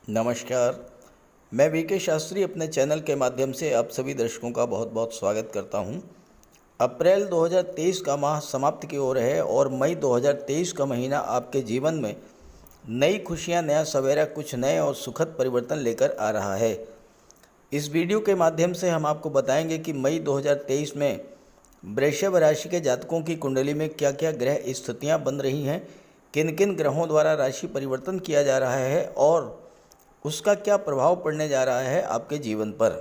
नमस्कार। मैं वीके शास्त्री अपने चैनल के माध्यम से आप सभी दर्शकों का बहुत बहुत स्वागत करता हूं। अप्रैल 2023 का माह समाप्ति की ओर है और मई 2023 का महीना आपके जीवन में नई खुशियां, नया सवेरा, कुछ नए और सुखद परिवर्तन लेकर आ रहा है। इस वीडियो के माध्यम से हम आपको बताएंगे कि मई 2023 में वृषभ राशि के जातकों की कुंडली में क्या क्या ग्रह स्थितियाँ बन रही हैं, किन किन ग्रहों द्वारा राशि परिवर्तन किया जा रहा है और उसका क्या प्रभाव पड़ने जा रहा है आपके जीवन पर।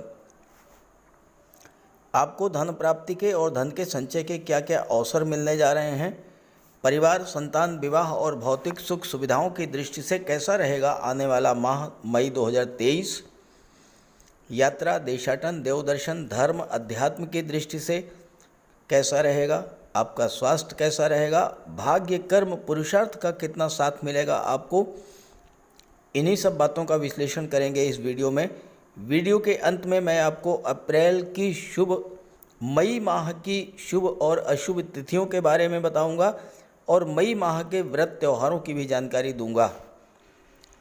आपको धन प्राप्ति के और धन के संचय के क्या क्या अवसर मिलने जा रहे हैं, परिवार, संतान, विवाह और भौतिक सुख सुविधाओं की दृष्टि से कैसा रहेगा आने वाला माह मई 2023। यात्रा, देशाटन, देवदर्शन, धर्म, अध्यात्म की दृष्टि से कैसा रहेगा, आपका स्वास्थ्य कैसा रहेगा, भाग्य, कर्म, पुरुषार्थ का कितना साथ मिलेगा आपको, इन्हीं सब बातों का विश्लेषण करेंगे इस वीडियो में। वीडियो के अंत में मैं आपको अप्रैल की शुभ, मई माह की शुभ और अशुभ तिथियों के बारे में बताऊंगा और मई माह के व्रत त्योहारों की भी जानकारी दूंगा।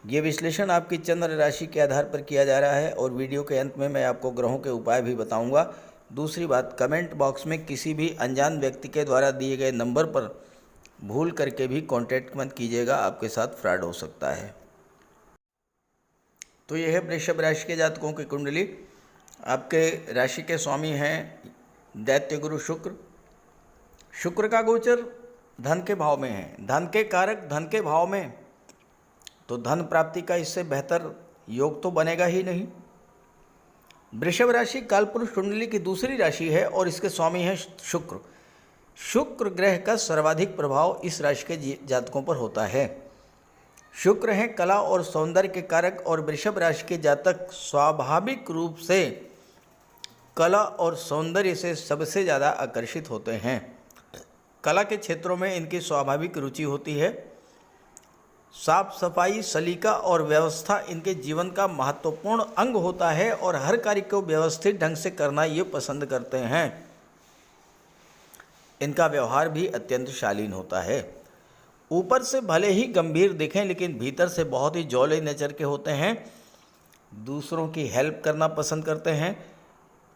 ये विश्लेषण आपकी चंद्र राशि के आधार पर किया जा रहा है और वीडियो के अंत में मैं आपको ग्रहों के उपाय भी बताऊंगा। दूसरी बात, कमेंट बॉक्स में किसी भी अनजान व्यक्ति के द्वारा दिए गए नंबर पर भूल करके भी कॉन्टैक्ट मत कीजिएगा, आपके साथ फ्रॉड हो सकता है। तो यह है वृषभ राशि के जातकों की कुंडली। आपके राशि के स्वामी हैं दैत्य गुरु शुक्र। शुक्र का गोचर धन के भाव में है, धन के कारक धन के भाव में, तो धन प्राप्ति का इससे बेहतर योग तो बनेगा ही नहीं। वृषभ राशि कालपुरुष कुंडली की दूसरी राशि है और इसके स्वामी हैं शुक्र। शुक्र ग्रह का सर्वाधिक प्रभाव इस राशि के जातकों पर होता है। शुक्र हैं कला और सौंदर्य के कारक और वृषभ राशि के जातक स्वाभाविक रूप से कला और सौंदर्य से सबसे ज़्यादा आकर्षित होते हैं। कला के क्षेत्रों में इनकी स्वाभाविक रुचि होती है। साफ सफाई, सलीका और व्यवस्था इनके जीवन का महत्वपूर्ण अंग होता है और हर कार्य को व्यवस्थित ढंग से करना ये पसंद करते हैं। इनका व्यवहार भी अत्यंत शालीन होता है। ऊपर से भले ही गंभीर दिखें लेकिन भीतर से बहुत ही जॉली नेचर के होते हैं। दूसरों की हेल्प करना पसंद करते हैं।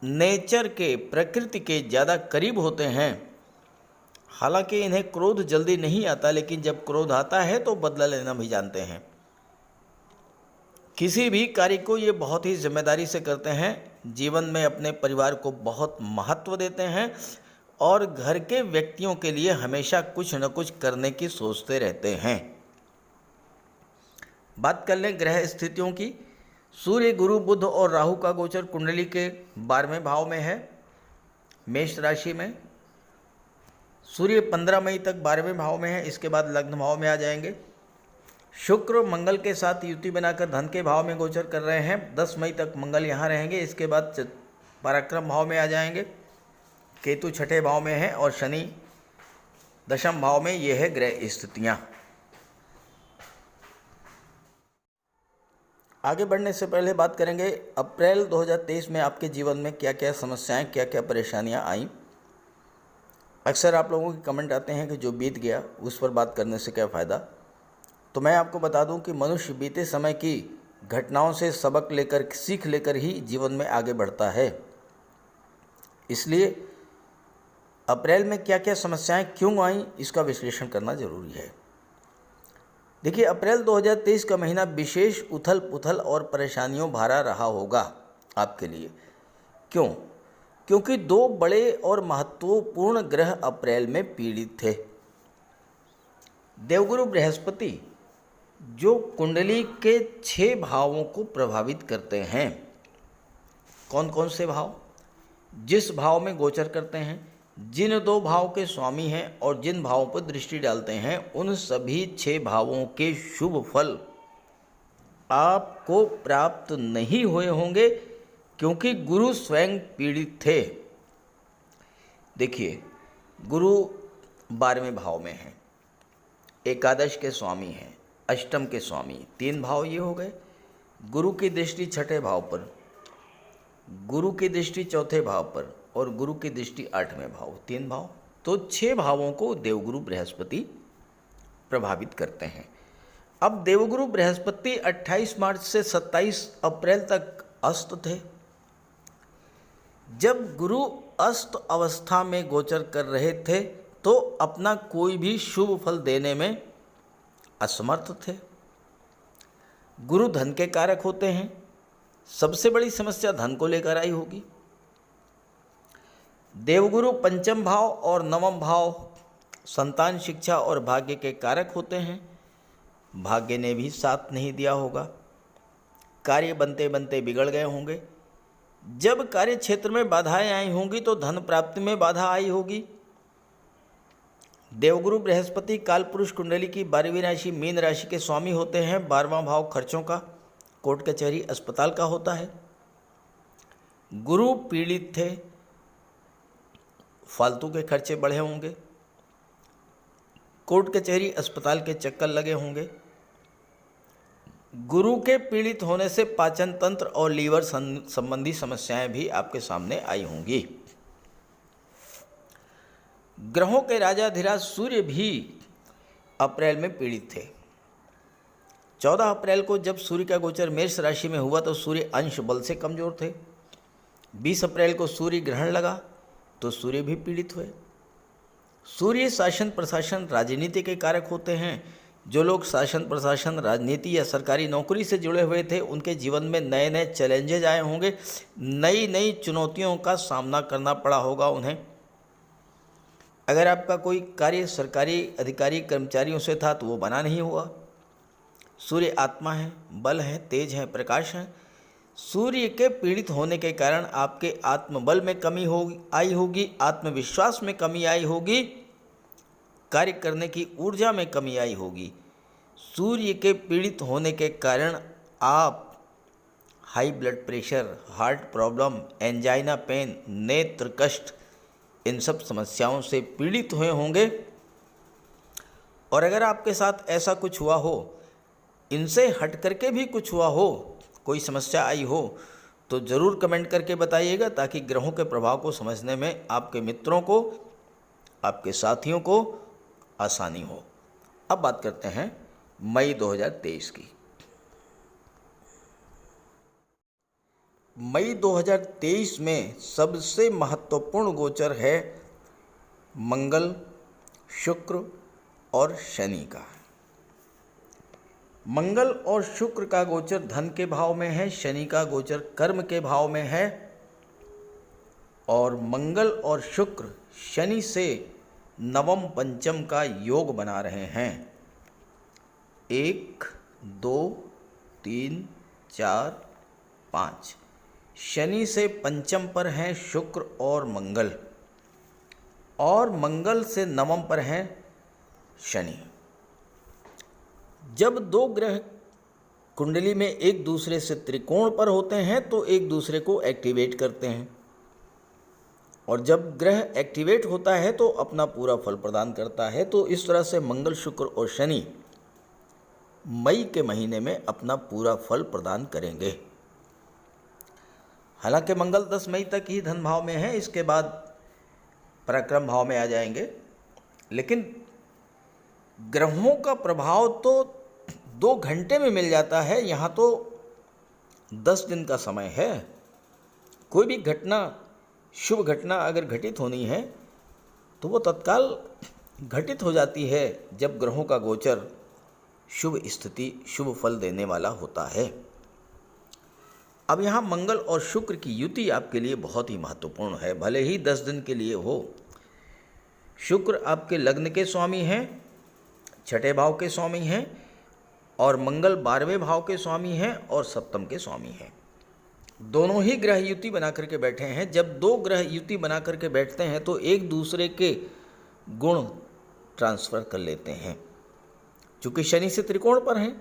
नेचर के, प्रकृति के ज़्यादा करीब होते हैं। हालांकि इन्हें क्रोध जल्दी नहीं आता, लेकिन जब क्रोध आता है तो बदला लेना भी जानते हैं। किसी भी कार्य को ये बहुत ही जिम्मेदारी से करते हैं। जीवन में अपने परिवार को बहुत महत्व देते हैं और घर के व्यक्तियों के लिए हमेशा कुछ न कुछ करने की सोचते रहते हैं। बात कर लें ग्रह स्थितियों की। सूर्य, गुरु, बुध और राहु का गोचर कुंडली के 12वें भाव में है, मेष राशि में। सूर्य 15 मई तक 12वें भाव में है, इसके बाद लग्न भाव में आ जाएंगे। शुक्र मंगल के साथ युति बनाकर धन के भाव में गोचर कर रहे हैं। 10 मई तक मंगल यहाँ रहेंगे, इसके बाद पराक्रम भाव में आ जाएंगे। केतु 6ठे भाव में है और शनि 10वें भाव में। ये है ग्रह स्थितियाँ। आगे बढ़ने से पहले बात करेंगे अप्रैल 2023 में आपके जीवन में क्या क्या समस्याएं, क्या क्या परेशानियां आई। अक्सर आप लोगों के कमेंट आते हैं कि जो बीत गया उस पर बात करने से क्या फ़ायदा। तो मैं आपको बता दूं कि मनुष्य बीते समय की घटनाओं से सबक लेकर, सीख लेकर ही जीवन में आगे बढ़ता है। इसलिए अप्रैल में क्या क्या समस्याएं क्यों आईं, इसका विश्लेषण करना जरूरी है। देखिए, अप्रैल 2023 का महीना विशेष उथल पुथल और परेशानियों भरा रहा होगा आपके लिए। क्यों? क्योंकि दो बड़े और महत्वपूर्ण ग्रह अप्रैल में पीड़ित थे। देवगुरु बृहस्पति जो कुंडली के 6 भावों को प्रभावित करते हैं। कौन कौन से भाव? जिस भाव में गोचर करते हैं, जिन 2 भाव के स्वामी हैं और जिन भावों पर दृष्टि डालते हैं, उन सभी 6 भावों के शुभ फल आपको प्राप्त नहीं हुए होंगे क्योंकि गुरु स्वयं पीड़ित थे। देखिए, गुरु 12वें भाव में है, एकादश के स्वामी हैं, अष्टम के स्वामी, 3 भाव ये हो गए। गुरु की दृष्टि 6ठे भाव पर, गुरु की दृष्टि 4थे भाव पर और गुरु की दृष्टि 8वें भाव, 3 भाव। तो 6 भावों को देवगुरु बृहस्पति प्रभावित करते हैं। अब देवगुरु बृहस्पति 28 मार्च से 27 अप्रैल तक अस्त थे। जब गुरु अस्त अवस्था में गोचर कर रहे थे तो अपना कोई भी शुभ फल देने में असमर्थ थे। गुरु धन के कारक होते हैं। सबसे बड़ी समस्या धन को लेकर आई होगी। देवगुरु पंचम भाव और नवम भाव संतान, शिक्षा और भाग्य के कारक होते हैं। भाग्य ने भी साथ नहीं दिया होगा। कार्य बनते बनते बिगड़ गए होंगे। जब कार्य क्षेत्र में बाधाएं आई होंगी तो धन प्राप्ति में बाधा आई होगी। देवगुरु बृहस्पति कालपुरुष कुंडली की 12वीं राशि मीन राशि के स्वामी होते हैं। 12वां भाव खर्चों का, कोर्ट कचहरी, अस्पताल का होता है। गुरु पीड़ित थे, फालतू के खर्चे बढ़े होंगे। कोर्ट कचहरी, अस्पताल के चक्कर लगे होंगे। गुरु के पीड़ित होने से पाचन तंत्र और लीवर संबंधी समस्याएं भी आपके सामने आई होंगी। ग्रहों के राजाधिराज सूर्य भी अप्रैल में पीड़ित थे। 14 अप्रैल को जब सूर्य का गोचर मेष राशि में हुआ तो सूर्य अंश बल से कमजोर थे। 20 अप्रैल को सूर्य ग्रहण लगा तो सूर्य भी पीड़ित हुए। सूर्य शासन प्रशासन राजनीति के कारक होते हैं। जो लोग शासन प्रशासन राजनीति या सरकारी नौकरी से जुड़े हुए थे उनके जीवन में नए नए चैलेंजेज आए होंगे। नई नई चुनौतियों का सामना करना पड़ा होगा उन्हें। अगर आपका कोई कार्य सरकारी अधिकारी कर्मचारियों से था तो वो बना नहीं हुआ। सूर्य आत्मा है, बल है, तेज है, प्रकाश है। सूर्य के पीड़ित होने के कारण आपके आत्मबल में कमी आई होगी, आत्मविश्वास में कमी आई होगी, कार्य करने की ऊर्जा में कमी आई होगी। सूर्य के पीड़ित होने के कारण आप high blood pressure, heart problem, angina pain, नेत्र कष्ट, इन सब समस्याओं से पीड़ित हुए होंगे। और अगर आपके साथ ऐसा कुछ हुआ हो, इनसे हट करके भी कुछ हुआ हो, कोई समस्या आई हो, तो ज़रूर कमेंट करके बताइएगा ताकि ग्रहों के प्रभाव को समझने में आपके मित्रों को, आपके साथियों को आसानी हो। अब बात करते हैं मई 2023 की। मई 2023 में सबसे महत्वपूर्ण गोचर है मंगल, शुक्र और शनि का। मंगल और शुक्र का गोचर धन के भाव में है, शनि का गोचर कर्म के भाव में है। और मंगल और शुक्र शनि से नवम पंचम का योग बना रहे हैं। 1, 2, 3, 4, 5 शनि से पंचम पर हैं शुक्र और मंगल, और मंगल से नवम पर हैं शनि। जब दो ग्रह कुंडली में एक दूसरे से त्रिकोण पर होते हैं तो एक दूसरे को एक्टिवेट करते हैं, और जब ग्रह एक्टिवेट होता है तो अपना पूरा फल प्रदान करता है। तो इस तरह से मंगल, शुक्र और शनि मई के महीने में अपना पूरा फल प्रदान करेंगे। हालांकि मंगल 10 मई तक ही धन भाव में है, इसके बाद पराक्रम भाव में आ जाएंगे। लेकिन ग्रहों का प्रभाव तो 2 घंटे में मिल जाता है, यहाँ तो 10 दिन का समय है। कोई भी घटना, शुभ घटना अगर घटित होनी है तो वो तत्काल घटित हो जाती है जब ग्रहों का गोचर शुभ स्थिति, शुभ फल देने वाला होता है। अब यहाँ मंगल और शुक्र की युति आपके लिए बहुत ही महत्वपूर्ण है, भले ही 10 दिन के लिए हो। शुक्र आपके लग्न के स्वामी हैं, 6ठे भाव के स्वामी हैं, और मंगल 12वें भाव के स्वामी हैं और सप्तम के स्वामी हैं। दोनों ही ग्रह युति बना करके बैठे हैं। जब 2 ग्रह युति बना करके बैठते हैं तो एक दूसरे के गुण ट्रांसफ़र कर लेते हैं। चूँकि शनि से त्रिकोण पर हैं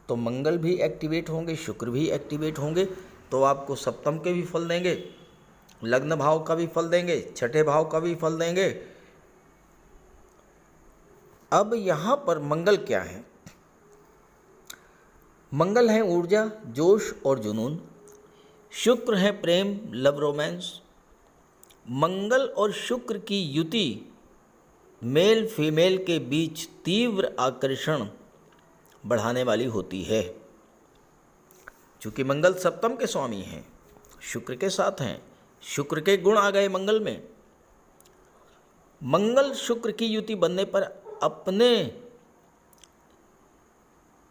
तो मंगल भी एक्टिवेट होंगे, शुक्र भी एक्टिवेट होंगे, तो आपको सप्तम के भी फल देंगे, लग्न भाव का भी फल देंगे, 6ठे भाव का भी फल देंगे। अब यहाँ पर मंगल क्या है? मंगल है ऊर्जा, जोश और जुनून। शुक्र है प्रेम, लव, रोमांस। मंगल और शुक्र की युति मेल फीमेल के बीच तीव्र आकर्षण, बढ़ाने वाली होती है। चूँकि मंगल सप्तम के स्वामी हैं, शुक्र के साथ हैं, शुक्र के गुण आ गए मंगल में। मंगल शुक्र की युति बनने पर अपने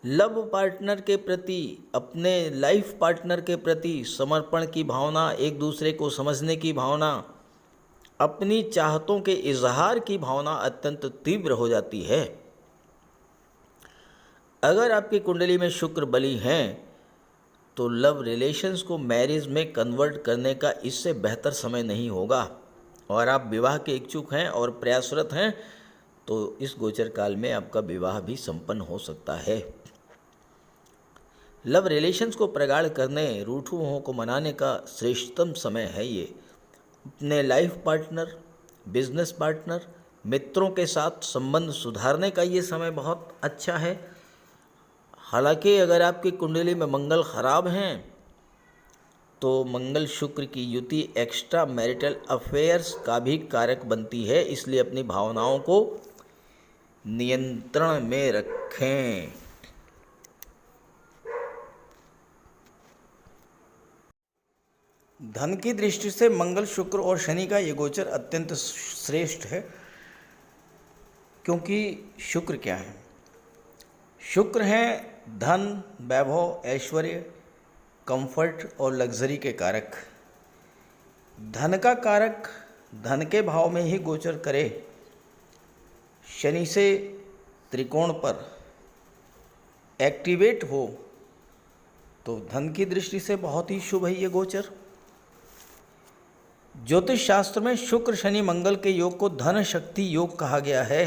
लव पार्टनर के प्रति, अपने लाइफ पार्टनर के प्रति समर्पण की भावना, एक दूसरे को समझने की भावना, अपनी चाहतों के इजहार की भावना अत्यंत तीव्र हो जाती है। अगर आपकी कुंडली में शुक्र बली हैं तो लव रिलेशंस को मैरिज में कन्वर्ट करने का इससे बेहतर समय नहीं होगा। और आप विवाह के इच्छुक हैं और प्रयासरत हैं तो इस गोचर काल में आपका विवाह भी संपन्न हो सकता है। लव रिलेशंस को प्रगाढ़ करने, रूठुओं को मनाने का श्रेष्ठतम समय है ये। अपने लाइफ पार्टनर, बिजनेस पार्टनर, मित्रों के साथ संबंध सुधारने का ये समय बहुत अच्छा है। हालांकि अगर आपकी कुंडली में मंगल खराब हैं तो मंगल शुक्र की युति एक्स्ट्रा मैरिटल अफेयर्स का भी कारक बनती है, इसलिए अपनी भावनाओं को नियंत्रण में रखें। धन की दृष्टि से मंगल, शुक्र और शनि का ये गोचर अत्यंत श्रेष्ठ है। क्योंकि शुक्र क्या है? शुक्र हैं धन, वैभव, ऐश्वर्य, कंफर्ट और लग्जरी के कारक। धन का कारक धन के भाव में ही गोचर करे, शनि से त्रिकोण पर एक्टिवेट हो तो धन की दृष्टि से बहुत ही शुभ है ये गोचर। ज्योतिष शास्त्र में शुक्र शनि मंगल के योग को धन शक्ति योग कहा गया है।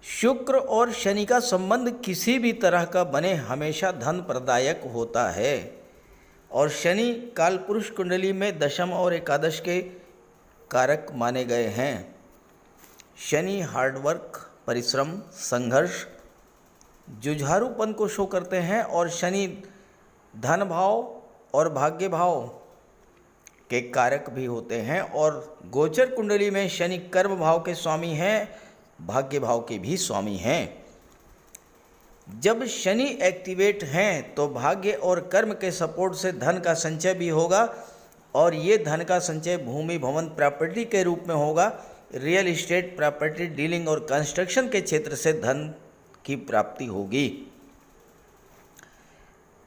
शुक्र और शनि का संबंध किसी भी तरह का बने हमेशा धन प्रदायक होता है। और शनि कालपुरुष कुंडली में दशम और एकादश के कारक माने गए हैं। शनि हार्डवर्क, परिश्रम, संघर्ष, जुझारूपन को शो करते हैं। और शनि धन भाव और भाग्य भाव के कारक भी होते हैं। और गोचर कुंडली में शनि कर्म भाव के स्वामी हैं, भाग्य भाव के भी स्वामी हैं। जब शनि एक्टिवेट हैं तो भाग्य और कर्म के सपोर्ट से धन का संचय भी होगा। और ये धन का संचय भूमि, भवन, प्रॉपर्टी के रूप में होगा। रियल इस्टेट, प्रॉपर्टी डीलिंग और कंस्ट्रक्शन के क्षेत्र से धन की प्राप्ति होगी।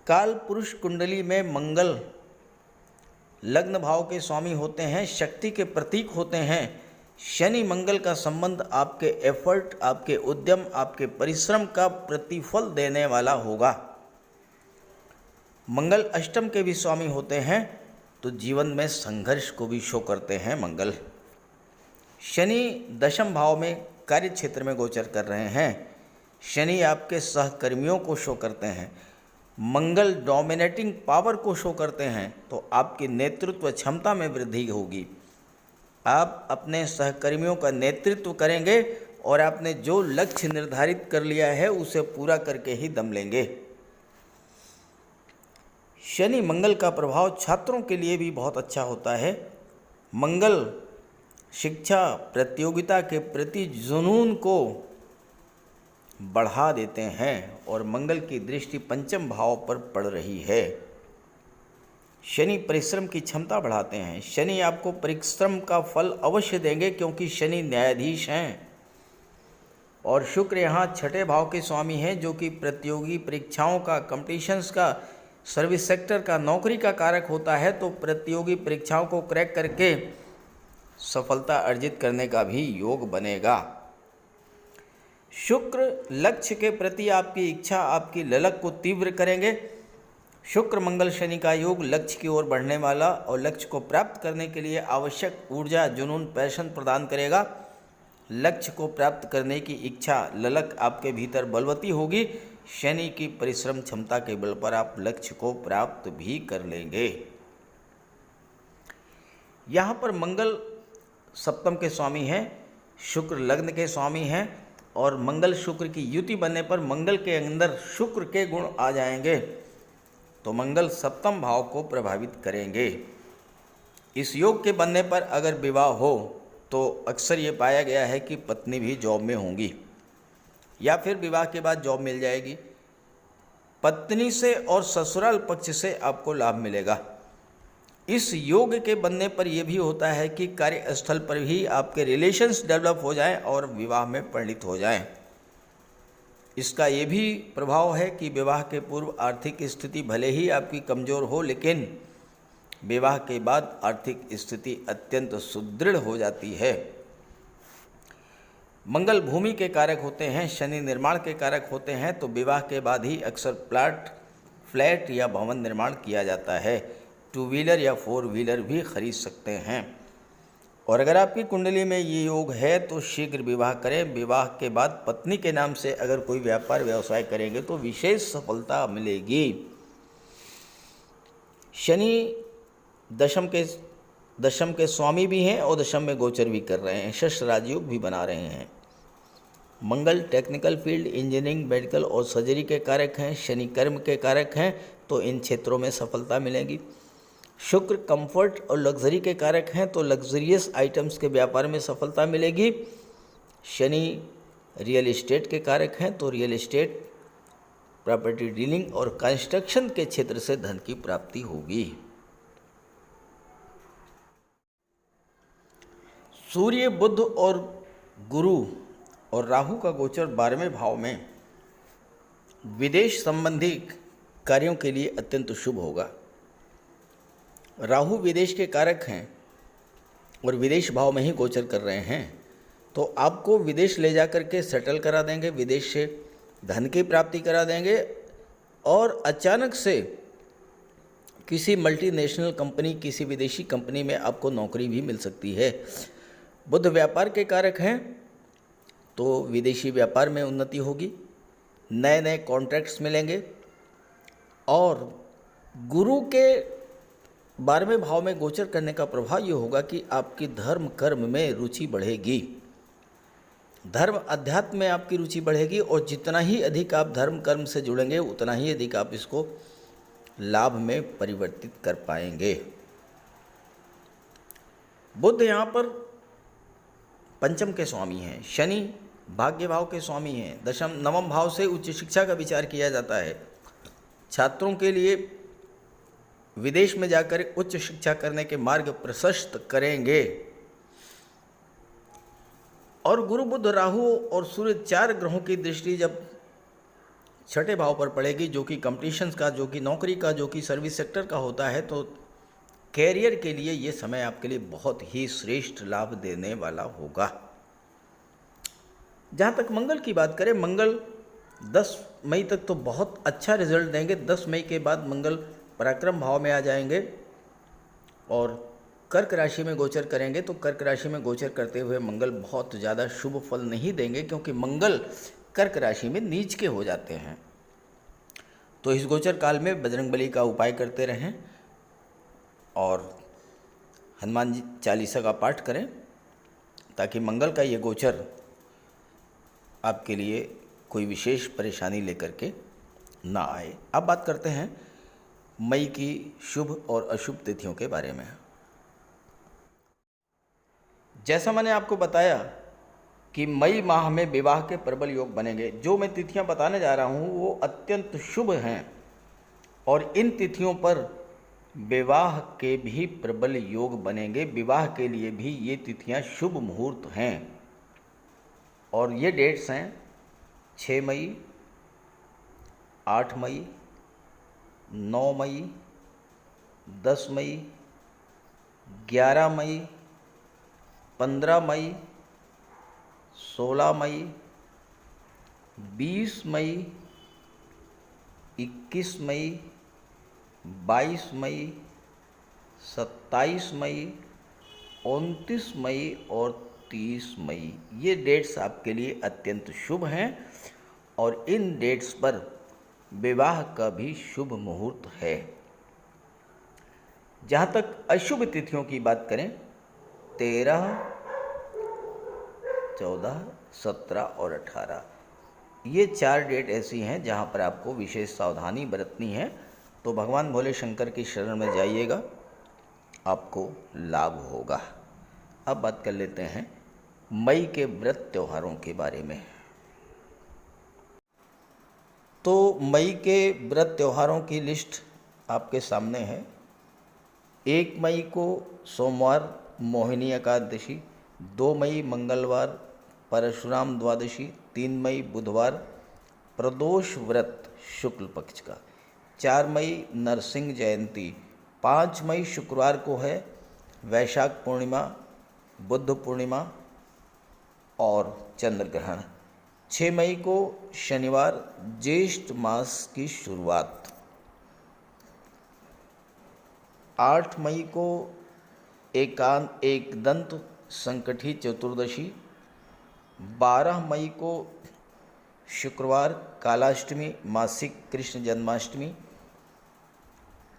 काल पुरुष कुंडली में मंगल लग्न भाव के स्वामी होते हैं, शक्ति के प्रतीक होते हैं। शनि मंगल का संबंध आपके एफर्ट, आपके उद्यम, आपके परिश्रम का प्रतिफल देने वाला होगा। मंगल अष्टम के भी स्वामी होते हैं तो जीवन में संघर्ष को भी शो करते हैं मंगल। शनि दशम भाव में कार्य क्षेत्र में गोचर कर रहे हैं। शनि आपके सहकर्मियों को शो करते हैं। मंगल डोमिनेटिंग पावर को शो करते हैं तो आपकी नेतृत्व क्षमता में वृद्धि होगी। आप अपने सहकर्मियों का नेतृत्व करेंगे और आपने जो लक्ष्य निर्धारित कर लिया है उसे पूरा करके ही दम लेंगे। शनि मंगल का प्रभाव छात्रों के लिए भी बहुत अच्छा होता है। मंगल शिक्षा, प्रतियोगिता के प्रति जुनून को बढ़ा देते हैं। और मंगल की दृष्टि पंचम भाव पर पड़ रही है। शनि परिश्रम की क्षमता बढ़ाते हैं। शनि आपको परिश्रम का फल अवश्य देंगे क्योंकि शनि न्यायाधीश हैं। और शुक्र यहाँ छठे भाव के स्वामी हैं जो कि प्रतियोगी परीक्षाओं का, कंपटीशंस का, सर्विस सेक्टर का, नौकरी का कारक होता है। तो प्रतियोगी परीक्षाओं को क्रैक करके सफलता अर्जित करने का भी योग बनेगा। शुक्र लक्ष्य के प्रति आपकी इच्छा, आपकी ललक को तीव्र करेंगे। शुक्र मंगल शनि का योग लक्ष्य की ओर बढ़ने वाला और लक्ष्य को प्राप्त करने के लिए आवश्यक ऊर्जा, जुनून, पैशन प्रदान करेगा। लक्ष्य को प्राप्त करने की इच्छा, ललक आपके भीतर बलवती होगी। शनि की परिश्रम क्षमता के बल पर आप लक्ष्य को प्राप्त भी कर लेंगे। यहाँ पर मंगल सप्तम के स्वामी हैं, शुक्र लग्न के स्वामी हैं। और मंगल शुक्र की युति बनने पर मंगल के अंदर शुक्र के गुण आ जाएंगे तो मंगल सप्तम भाव को प्रभावित करेंगे। इस योग के बनने पर अगर विवाह हो तो अक्सर ये पाया गया है कि पत्नी भी जॉब में होंगी। या फिर विवाह के बाद जॉब मिल जाएगी। पत्नी से और ससुराल पक्ष से आपको लाभ मिलेगा। इस योग के बनने पर यह भी होता है कि कार्यस्थल पर भी आपके रिलेशंस डेवलप हो जाएं और विवाह में परिणित हो जाएं। इसका ये भी प्रभाव है कि विवाह के पूर्व आर्थिक स्थिति भले ही आपकी कमज़ोर हो, लेकिन विवाह के बाद आर्थिक स्थिति अत्यंत सुदृढ़ हो जाती है। मंगल भूमि के कारक होते हैं, शनि निर्माण के कारक होते हैं, तो विवाह के बाद ही अक्सर प्लाट, फ्लैट या भवन निर्माण किया जाता है। 2 व्हीलर या 4 व्हीलर भी खरीद सकते हैं। और अगर आपकी कुंडली में ये योग है तो शीघ्र विवाह करें। विवाह के बाद पत्नी के नाम से अगर कोई व्यापार व्यवसाय करेंगे तो विशेष सफलता मिलेगी। शनि दशम के स्वामी भी हैं और दशम में गोचर भी कर रहे हैं, शस्त्र राजयोग भी बना रहे हैं। मंगल टेक्निकल फील्ड, इंजीनियरिंग, मेडिकल और सर्जरी के कारक हैं। शनि कर्म के कारक हैं, तो इन क्षेत्रों में सफलता मिलेगी। शुक्र कंफर्ट और लग्जरी के कारक हैं, तो लग्जरियस आइटम्स के व्यापार में सफलता मिलेगी। शनि रियल एस्टेट के कारक हैं, तो रियल एस्टेट, प्रॉपर्टी डीलिंग और कंस्ट्रक्शन के क्षेत्र से धन की प्राप्ति होगी। सूर्य, बुध और गुरु और राहु का गोचर 12वें भाव में विदेश संबंधी कार्यों के लिए अत्यंत शुभ होगा। राहु विदेश के कारक हैं और विदेश भाव में ही गोचर कर रहे हैं, तो आपको विदेश ले जा करके सेटल करा देंगे, विदेश से धन की प्राप्ति करा देंगे और अचानक से किसी मल्टीनेशनल कंपनी, किसी विदेशी कंपनी में आपको नौकरी भी मिल सकती है। बुध व्यापार के कारक हैं, तो विदेशी व्यापार में उन्नति होगी, नए नए कॉन्ट्रैक्ट्स मिलेंगे। और गुरु के 12वें भाव में गोचर करने का प्रभाव ये होगा कि आपकी धर्म कर्म में रुचि बढ़ेगी, धर्म अध्यात्म में आपकी रुचि बढ़ेगी और जितना ही अधिक आप धर्म कर्म से जुड़ेंगे उतना ही अधिक आप इसको लाभ में परिवर्तित कर पाएंगे। बुध यहाँ पर पंचम के स्वामी हैं, शनि भाग्य भाव के स्वामी हैं, नवम भाव से उच्च शिक्षा का विचार किया जाता है। छात्रों के लिए विदेश में जाकर उच्च शिक्षा करने के मार्ग प्रशस्त करेंगे। और गुरु, बुध, राहु और सूर्य 4 ग्रहों की दृष्टि जब 6ठे भाव पर पड़ेगी, जो कि कंपटीशंस का, जो कि नौकरी का, जो कि सर्विस सेक्टर का होता है, तो कैरियर के लिए ये समय आपके लिए बहुत ही श्रेष्ठ लाभ देने वाला होगा। जहाँ तक मंगल की बात करें, मंगल 10 मई तक तो बहुत अच्छा रिजल्ट देंगे। 10 मई के बाद मंगल पराक्रम भाव में आ जाएंगे और कर्क राशि में गोचर करेंगे। तो कर्क राशि में गोचर करते हुए मंगल बहुत ज़्यादा शुभ फल नहीं देंगे, क्योंकि मंगल कर्क राशि में नीच के हो जाते हैं। तो इस गोचर काल में बजरंगबली का उपाय करते रहें और हनुमान जी चालीसा का पाठ करें, ताकि मंगल का ये गोचर आपके लिए कोई विशेष परेशानी लेकर के ना आए। अब बात करते हैं मई की शुभ और अशुभ तिथियों के बारे में। जैसा मैंने आपको बताया कि मई माह में विवाह के प्रबल योग बनेंगे। जो मैं तिथियां बताने जा रहा हूं वो अत्यंत शुभ हैं और इन तिथियों पर विवाह के भी प्रबल योग बनेंगे। विवाह के लिए भी ये तिथियां शुभ मुहूर्त हैं और ये डेट्स हैं 6 मई, 8 मई, 9 मई, 10 मई, 11 मई, 15 मई, 16 मई, 20 मई, 21 मई, 22 मई, 27 मई, 29 मई और 30 मई। ये डेट्स आपके लिए अत्यंत शुभ हैं और इन डेट्स पर विवाह का भी शुभ मुहूर्त है। जहाँ तक अशुभ तिथियों की बात करें, 13, 14, 17 और 18, ये 4 डेट ऐसी हैं जहाँ पर आपको विशेष सावधानी बरतनी है। तो भगवान भोले शंकर की शरण में जाइएगा, आपको लाभ होगा। अब बात कर लेते हैं मई के व्रत त्योहारों के बारे में। तो मई के व्रत त्योहारों की लिस्ट आपके सामने है। 1 मई को सोमवार मोहिनी एकादशी, 2 मई मंगलवार परशुराम द्वादशी, 3 मई बुधवार प्रदोष व्रत शुक्ल पक्ष का, 4 मई नरसिंह जयंती, 5 मई शुक्रवार को है वैशाख पूर्णिमा, बुद्ध पूर्णिमा और चंद्र ग्रहण, 6 मई को शनिवार ज्येष्ठ मास की शुरुआत, 8 मई को एकदंत संकठी चतुर्दशी, 12 मई को शुक्रवार कालाष्टमी मासिक कृष्ण जन्माष्टमी,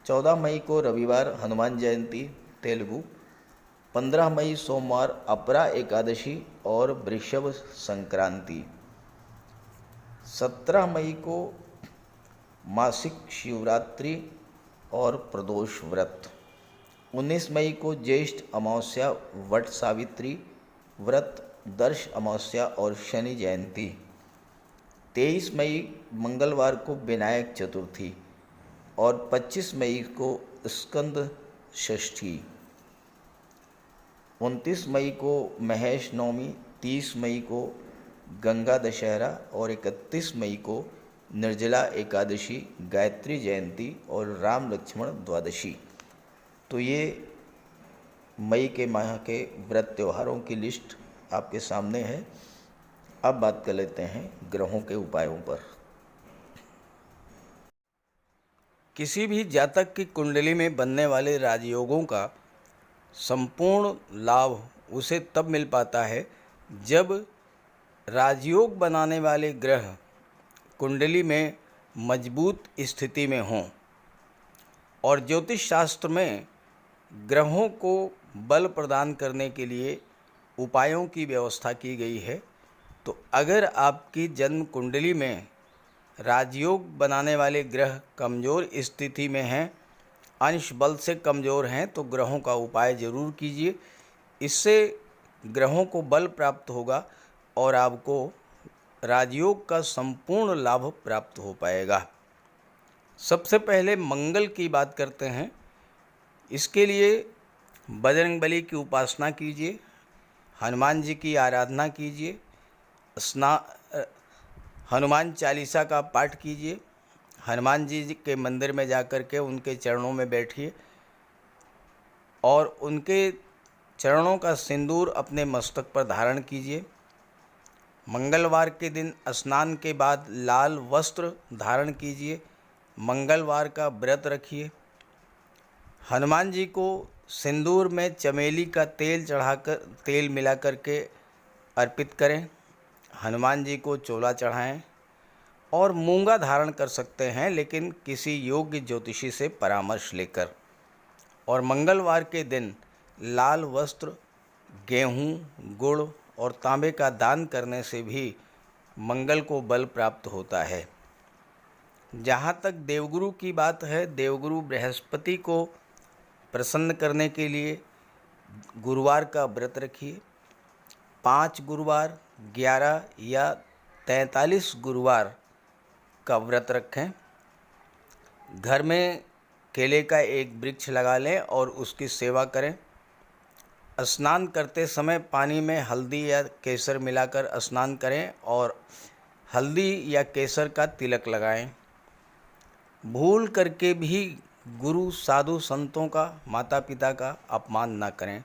14 मई को रविवार हनुमान जयंती तेलुगु, 15 मई सोमवार अपरा एकादशी और वृषभ संक्रांति, 17 मई को मासिक शिवरात्रि और प्रदोष व्रत, 19 मई को ज्येष्ठ अमावस्या वट सावित्री व्रत, दर्श अमावस्या और शनि जयंती, 23 मई मंगलवार को विनायक चतुर्थी और 25 मई को स्कंद षष्ठी, 29 मई को महेश नवमी, 30 मई को गंगा दशहरा और 31 मई को निर्जला एकादशी, गायत्री जयंती और राम लक्ष्मण द्वादशी। तो ये मई के माह के व्रत त्योहारों की लिस्ट आपके सामने है। अब बात कर लेते हैं ग्रहों के उपायों पर। किसी भी जातक की कुंडली में बनने वाले राजयोगों का संपूर्ण लाभ उसे तब मिल पाता है जब राजयोग बनाने वाले ग्रह कुंडली में मजबूत स्थिति में हों। और ज्योतिष शास्त्र में ग्रहों को बल प्रदान करने के लिए उपायों की व्यवस्था की गई है। तो अगर आपकी जन्म कुंडली में राजयोग बनाने वाले ग्रह कमज़ोर स्थिति में हैं, अंश बल से कमज़ोर हैं, तो ग्रहों का उपाय ज़रूर कीजिए। इससे ग्रहों को बल प्राप्त होगा और आपको राजयोग का संपूर्ण लाभ प्राप्त हो पाएगा। सबसे पहले मंगल की बात करते हैं। इसके लिए बजरंगबली की उपासना कीजिए, हनुमान जी की आराधना कीजिए, हनुमान चालीसा का पाठ कीजिए, हनुमान जी के मंदिर में जाकर के उनके चरणों में बैठिए और उनके चरणों का सिंदूर अपने मस्तक पर धारण कीजिए। मंगलवार के दिन स्नान के बाद लाल वस्त्र धारण कीजिए, मंगलवार का व्रत रखिए। हनुमान जी को सिंदूर में चमेली का तेल मिलाकर के अर्पित करें, हनुमान जी को चोला चढ़ाएं और मूंगा धारण कर सकते हैं, लेकिन किसी योग्य ज्योतिषी से परामर्श लेकर। और मंगलवार के दिन लाल वस्त्र, गेहूं, गुड़ और तांबे का दान करने से भी मंगल को बल प्राप्त होता है। जहाँ तक देवगुरु की बात है, देवगुरु बृहस्पति को प्रसन्न करने के लिए गुरुवार का व्रत रखिए। 5 गुरुवार, 11 या 43 गुरुवार का व्रत रखें। घर में केले का एक वृक्ष लगा लें और उसकी सेवा करें। स्नान करते समय पानी में हल्दी या केसर मिलाकर स्नान करें और हल्दी या केसर का तिलक लगाएं। भूल करके भी गुरु, साधु, संतों का, माता पिता का अपमान ना करें।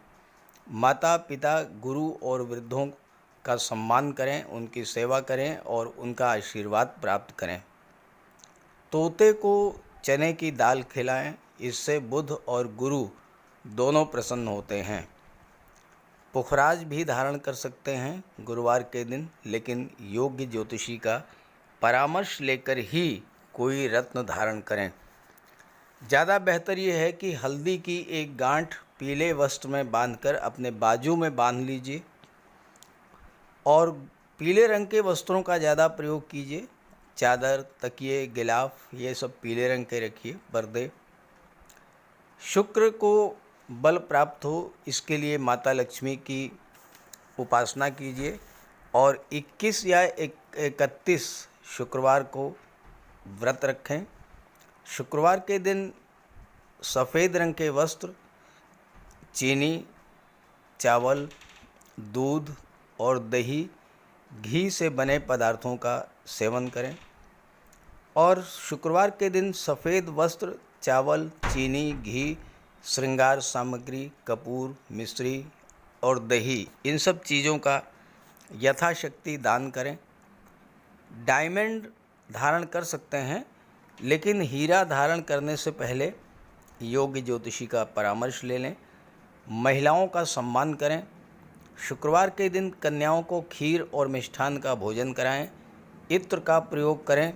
माता पिता, गुरु और वृद्धों का सम्मान करें, उनकी सेवा करें और उनका आशीर्वाद प्राप्त करें। तोते को चने की दाल खिलाएं, इससे बुध और गुरु दोनों प्रसन्न होते हैं। पुखराज भी धारण कर सकते हैं गुरुवार के दिन, लेकिन योग्य ज्योतिषी का परामर्श लेकर ही कोई रत्न धारण करें। ज़्यादा बेहतर ये है कि हल्दी की एक गांठ पीले वस्त्र में बांधकर अपने बाजू में बांध लीजिए और पीले रंग के वस्त्रों का ज़्यादा प्रयोग कीजिए। चादर, तकिए, गिलाफ ये सब पीले रंग के रखिए, पर्दे। शुक्र को बल प्राप्त हो, इसके लिए माता लक्ष्मी की उपासना कीजिए और 21 या 31 शुक्रवार को व्रत रखें। शुक्रवार के दिन सफ़ेद रंग के वस्त्र, चीनी, चावल, दूध और दही, घी से बने पदार्थों का सेवन करें। और शुक्रवार के दिन सफ़ेद वस्त्र, चावल, चीनी, घी, श्रृंगार सामग्री, कपूर, मिश्री और दही, इन सब चीज़ों का यथाशक्ति दान करें। डायमंड धारण कर सकते हैं, लेकिन हीरा धारण करने से पहले योग्य ज्योतिषी का परामर्श ले लें। महिलाओं का सम्मान करें। शुक्रवार के दिन कन्याओं को खीर और मिष्ठान का भोजन कराएं। इत्र का प्रयोग करें।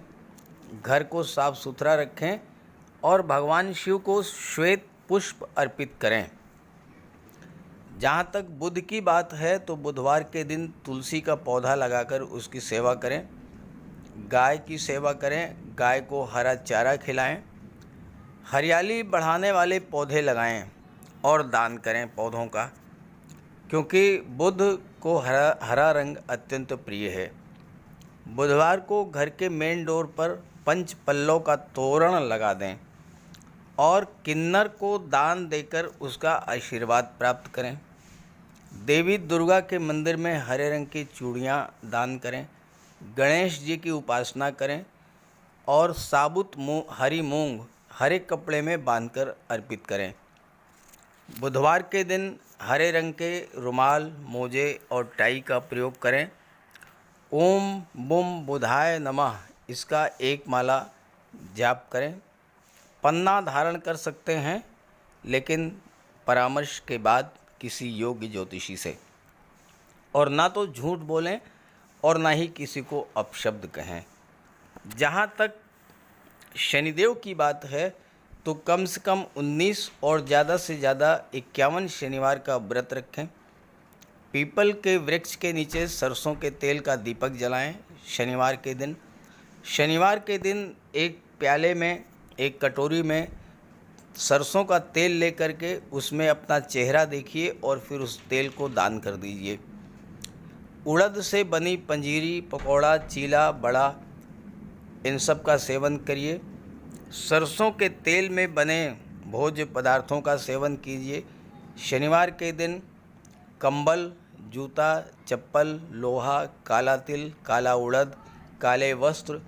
घर को साफ सुथरा रखें और भगवान शिव को श्वेत पुष्प अर्पित करें। जहाँ तक बुध की बात है तो बुधवार के दिन तुलसी का पौधा लगाकर उसकी सेवा करें। गाय की सेवा करें। गाय को हरा चारा खिलाएं। हरियाली बढ़ाने वाले पौधे लगाएं और दान करें पौधों का, क्योंकि बुध को हरा रंग अत्यंत प्रिय है। बुधवार को घर के मेन डोर पर पंच पल्लव का तोरण लगा दें और किन्नर को दान देकर उसका आशीर्वाद प्राप्त करें। देवी दुर्गा के मंदिर में हरे रंग की चूड़ियाँ दान करें। गणेश जी की उपासना करें और साबुत हरी मूंग हरे कपड़े में बांधकर अर्पित करें। बुधवार के दिन हरे रंग के रुमाल, मोजे और टाई का प्रयोग करें। ओम बुम बुधाय नमः इसका एक माला जाप करें। पन्ना धारण कर सकते हैं, लेकिन परामर्श के बाद किसी योग्य ज्योतिषी से। और ना तो झूठ बोलें और ना ही किसी को अपशब्द कहें। जहाँ तक शनिदेव की बात है तो कम से कम 19 और ज़्यादा से ज़्यादा 51 शनिवार का व्रत रखें। पीपल के वृक्ष के नीचे सरसों के तेल का दीपक जलाएं। शनिवार के दिन एक प्याले में, एक कटोरी में सरसों का तेल लेकर के उसमें अपना चेहरा देखिए और फिर उस तेल को दान कर दीजिए। उड़द से बनी पंजीरी, पकौड़ा, चीला, बड़ा, इन सब का सेवन करिए। सरसों के तेल में बने भोज्य पदार्थों का सेवन कीजिए। शनिवार के दिन कंबल, जूता, चप्पल, लोहा, काला तिल, काला उड़द, काले वस्त्र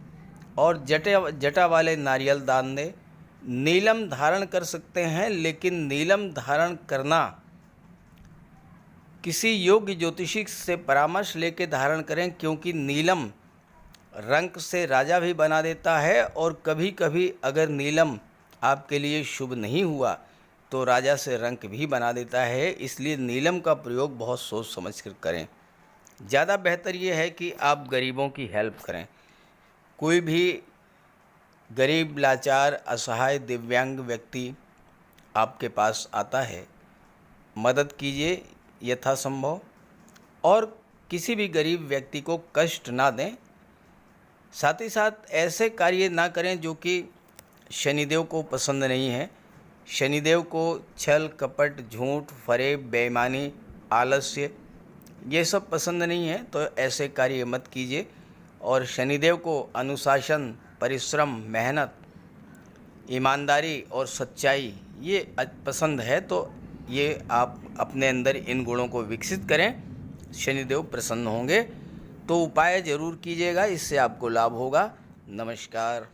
और जटा वाले नारियल दान दें। नीलम धारण कर सकते हैं, लेकिन नीलम धारण करना किसी योग्य ज्योतिषी से परामर्श लेकर धारण करें, क्योंकि नीलम रंग से राजा भी बना देता है और कभी कभी अगर नीलम आपके लिए शुभ नहीं हुआ तो राजा से रंक भी बना देता है। इसलिए नीलम का प्रयोग बहुत सोच समझ कर करें। ज़्यादा बेहतर ये है कि आप गरीबों की हेल्प करें। कोई भी गरीब, लाचार, असहाय, दिव्यांग व्यक्ति आपके पास आता है, मदद कीजिए यथासंभव और किसी भी गरीब व्यक्ति को कष्ट ना दें। साथ ही साथ ऐसे कार्य ना करें जो कि शनिदेव को पसंद नहीं है। शनिदेव को छल, कपट, झूठ, फरेब, बेईमानी, आलस्य ये सब पसंद नहीं है, तो ऐसे कार्य मत कीजिए। और शनिदेव को अनुशासन, परिश्रम, मेहनत, ईमानदारी और सच्चाई ये पसंद है, तो ये आप अपने अंदर इन गुणों को विकसित करें, शनिदेव प्रसन्न होंगे। तो उपाय ज़रूर कीजिएगा, इससे आपको लाभ होगा। नमस्कार।